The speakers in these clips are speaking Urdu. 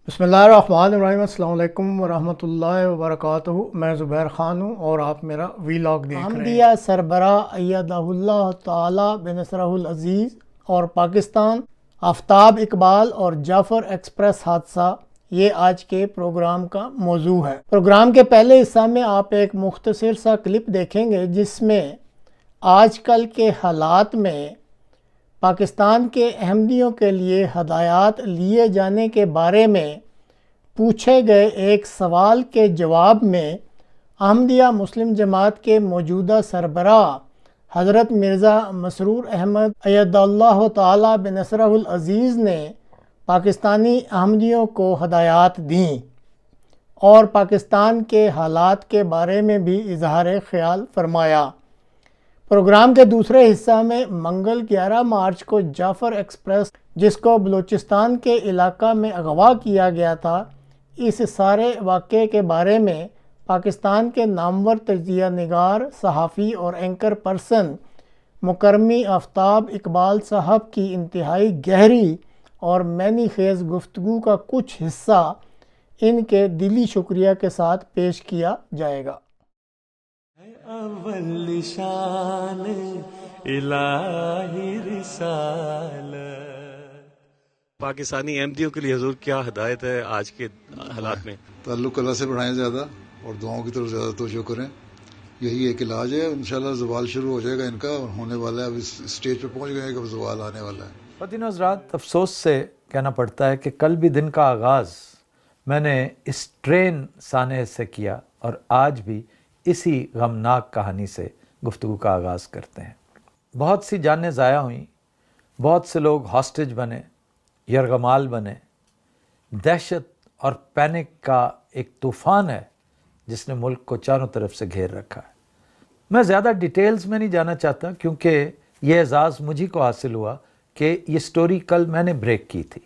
بسم اللہ الرحمن الرحیم۔ السلام علیکم ورحمۃ اللہ وبرکاتہ۔ میں زبیر خان ہوں اور آپ میرا ویلاگ دیکھ رہے ہیں۔ احمدیہ سربراہ ایدہ اللہ تعالی بنصرہ العزیز اور پاکستان، آفتاب اقبال اور جعفر ایکسپریس حادثہ، یہ آج کے پروگرام کا موضوع ہے۔ پروگرام کے پہلے حصہ میں آپ ایک مختصر سا کلپ دیکھیں گے جس میں آج کل کے حالات میں پاکستان کے احمدیوں کے لیے ہدایات لیے جانے کے بارے میں پوچھے گئے ایک سوال کے جواب میں احمدیہ مسلم جماعت کے موجودہ سربراہ حضرت مرزا مسرور احمد ایدہ اللہ تعالی بنصرہ العزیز نے پاکستانی احمدیوں کو ہدایات دیں اور پاکستان کے حالات کے بارے میں بھی اظہار خیال فرمایا۔ پروگرام کے دوسرے حصہ میں منگل 11 مارچ کو جعفر ایکسپریس، جس کو بلوچستان کے علاقہ میں اغوا کیا گیا تھا، اس سارے واقعے کے بارے میں پاکستان کے نامور تجزیہ نگار، صحافی اور اینکر پرسن مکرمی آفتاب اقبال صاحب کی انتہائی گہری اور معنی خیز گفتگو کا کچھ حصہ ان کے دلی شکریہ کے ساتھ پیش کیا جائے گا۔ اول شان الہی رسالت۔ پاکستانی احمدیوں کے لیے حضور کیا ہدایت ہے آج کے حالات میں؟ تعلق اللہ سے بڑھائیں زیادہ اور دعاؤں کی طرف زیادہ توجہ کریں، یہی ایک علاج ہے۔ انشاءاللہ زوال شروع ہو جائے گا ان کا، اور ہونے والا ہے، اب اس اسٹیج پہ پہنچ گئے ہیں کہ اب زوال آنے والا ہے۔ خواتین و حضرات، افسوس سے کہنا پڑتا ہے کہ کل بھی دن کا آغاز میں نے اس ٹرین سانحے سے کیا اور آج بھی اسی غمناک کہانی سے گفتگو کا آغاز کرتے ہیں۔ بہت سی جانیں ضائع ہوئیں، بہت سے لوگ ہاسٹیج بنے، یرغمال بنے۔ دہشت اور پینک کا ایک طوفان ہے جس نے ملک کو چاروں طرف سے گھیر رکھا ہے۔ میں زیادہ ڈیٹیلز میں نہیں جانا چاہتا کیونکہ یہ اعزاز مجھے کو حاصل ہوا کہ یہ سٹوری کل میں نے بریک کی تھی۔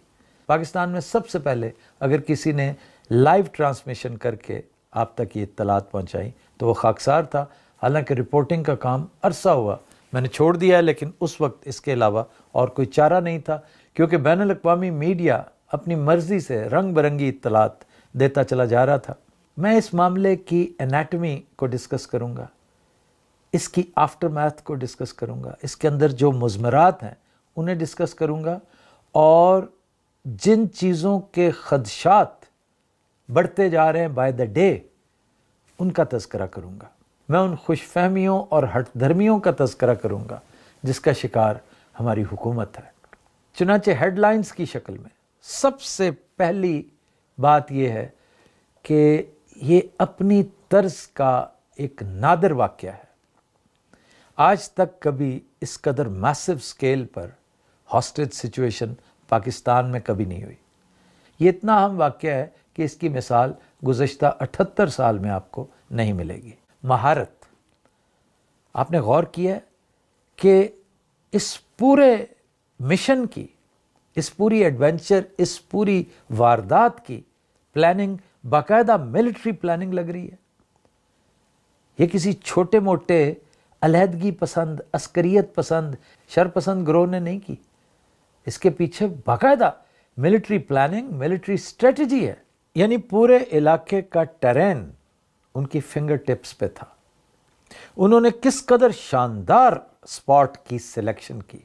پاکستان میں سب سے پہلے اگر کسی نے لائیو ٹرانسمیشن کر کے آپ تک یہ اطلاعات پہنچائیں تو وہ خاکسار تھا۔ حالانکہ رپورٹنگ کا کام عرصہ ہوا میں نے چھوڑ دیا ہے، لیکن اس وقت اس کے علاوہ اور کوئی چارہ نہیں تھا، کیونکہ بین الاقوامی میڈیا اپنی مرضی سے رنگ برنگی اطلاعات دیتا چلا جا رہا تھا۔ میں اس معاملے کی انیٹمی کو ڈسکس کروں گا، اس کی آفٹر میتھ کو ڈسکس کروں گا، اس کے اندر جو مضمرات ہیں انہیں ڈسکس کروں گا، اور جن چیزوں کے خدشات بڑھتے جا رہے ہیں بائی دا ڈے ان کا تذکرہ کروں گا۔ میں ان خوش فہمیوں اور ہٹ دھرمیوں کا تذکرہ کروں گا جس کا شکار ہماری حکومت ہے۔ چنانچہ ہیڈ لائنز کی شکل میں سب سے پہلی بات یہ ہے کہ یہ اپنی طرز کا ایک نادر واقعہ ہے۔ آج تک کبھی اس قدر میسو سکیل پر ہاسٹیج سچویشن پاکستان میں کبھی نہیں ہوئی۔ یہ اتنا اہم واقعہ ہے کہ اس کی مثال گزشتہ 78 سال میں آپ کو نہیں ملے گی۔ مہارت، آپ نے غور کیا ہے کہ اس پورے مشن کی، اس پوری ایڈونچر، اس پوری واردات کی پلاننگ باقاعدہ ملٹری پلاننگ لگ رہی ہے۔ یہ کسی چھوٹے موٹے علیحدگی پسند، عسکریت پسند، شر پسند گروہ نے نہیں کی۔ اس کے پیچھے باقاعدہ ملٹری پلاننگ، ملٹری اسٹریٹجی ہے۔ یعنی پورے علاقے کا ٹرین ان کی فنگر ٹپس پہ تھا۔ انہوں نے کس قدر شاندار سپاٹ کی سلیکشن کی۔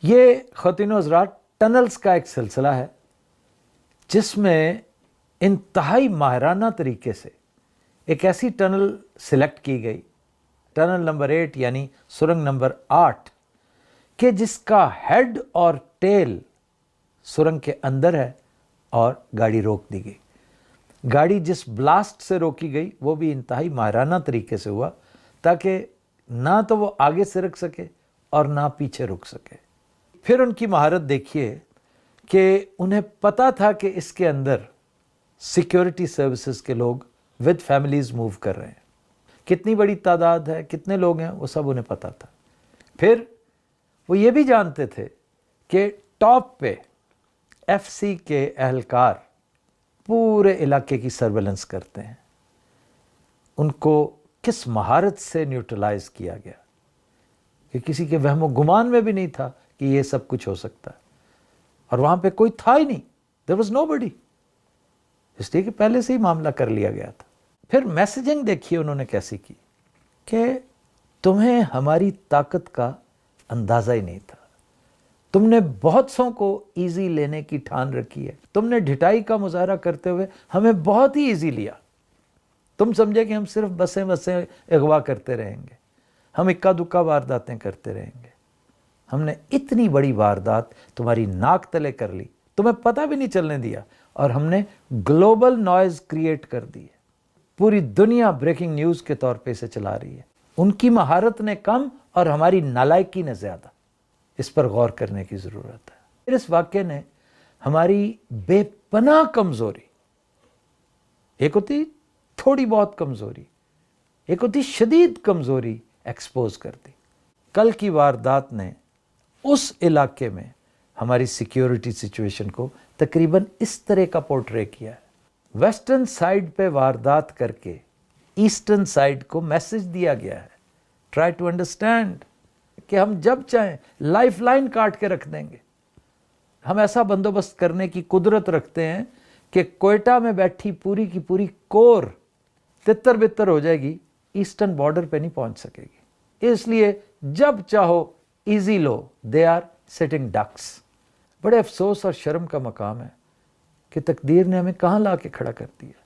یہ خواتین و حضرات ٹنلز کا ایک سلسلہ ہے جس میں انتہائی ماہرانہ طریقے سے ایک ایسی ٹنل سلیکٹ کی گئی، ٹنل نمبر 8 یعنی سرنگ نمبر 8، کہ جس کا ہیڈ اور ٹیل سرنگ کے اندر ہے، اور گاڑی روک دی گئی۔ گاڑی جس بلاسٹ سے روکی گئی وہ بھی انتہائی ماہرانہ طریقے سے ہوا تاکہ نہ تو وہ آگے سے رک سکے اور نہ پیچھے رک سکے۔ پھر ان کی مہارت دیکھیے کہ انہیں پتہ تھا کہ اس کے اندر سیکیورٹی سروسز کے لوگ ود فیملیز موو کر رہے ہیں، کتنی بڑی تعداد ہے، کتنے لوگ ہیں، وہ سب انہیں پتہ تھا۔ پھر وہ یہ بھی جانتے تھے کہ ٹاپ پہ ایف سی کے اہلکار پورے علاقے کی سرویلنس کرتے ہیں۔ ان کو کس مہارت سے نیوٹرلائز کیا گیا کہ کسی کے وہم و گمان میں بھی نہیں تھا کہ یہ سب کچھ ہو سکتا ہے، اور وہاں پہ کوئی تھا ہی نہیں، there was nobody۔ اس لیے کہ پہلے سے ہی معاملہ کر لیا گیا تھا۔ پھر میسیجنگ دیکھیے انہوں نے کیسی کی کہ تمہیں ہماری طاقت کا اندازہ ہی نہیں تھا، تم نے بہت سوں کو ایزی لینے کی ٹھان رکھی ہے، تم نے ڈھٹائی کا مظاہرہ کرتے ہوئے ہمیں بہت ہی ایزی لیا، تم سمجھے کہ ہم صرف بسیں اغوا کرتے رہیں گے، ہم اکا دکا وارداتیں کرتے رہیں گے۔ ہم نے اتنی بڑی واردات تمہاری ناک تلے کر لی، تمہیں پتہ بھی نہیں چلنے دیا، اور ہم نے گلوبل نوائز کریٹ کر دی ہے۔ پوری دنیا بریکنگ نیوز کے طور پہ اسے چلا رہی ہے۔ ان کی مہارت نے کم اور ہماری نالائکی نے زیادہ۔ اس پر غور کرنے کی ضرورت ہے۔ پھر اس واقعے نے ہماری بے پناہ کمزوری، ایک ہوتی تھوڑی بہت کمزوری، ایک ہوتی شدید کمزوری، ایکسپوز کر دی۔ کل کی واردات نے اس علاقے میں ہماری سیکیورٹی سچویشن کو تقریباً اس طرح کا پورٹرے کیا ہے۔ ویسٹرن سائیڈ پہ واردات کر کے ایسٹرن سائیڈ کو میسج دیا گیا ہے، ٹرائی ٹو انڈرسٹینڈ، کہ ہم جب چاہیں لائف لائن کاٹ کے رکھ دیں گے۔ ہم ایسا بندوبست کرنے کی قدرت رکھتے ہیں کہ کوئٹہ میں بیٹھی پوری کی پوری کور تتر بتر ہو جائے گی، ایسٹرن بارڈر پہ نہیں پہنچ سکے گی۔ اس لیے جب چاہو ایزی لو، دے آر سٹنگ ڈکس۔ بڑے افسوس اور شرم کا مقام ہے کہ تقدیر نے ہمیں کہاں لا کے کھڑا کر دیا۔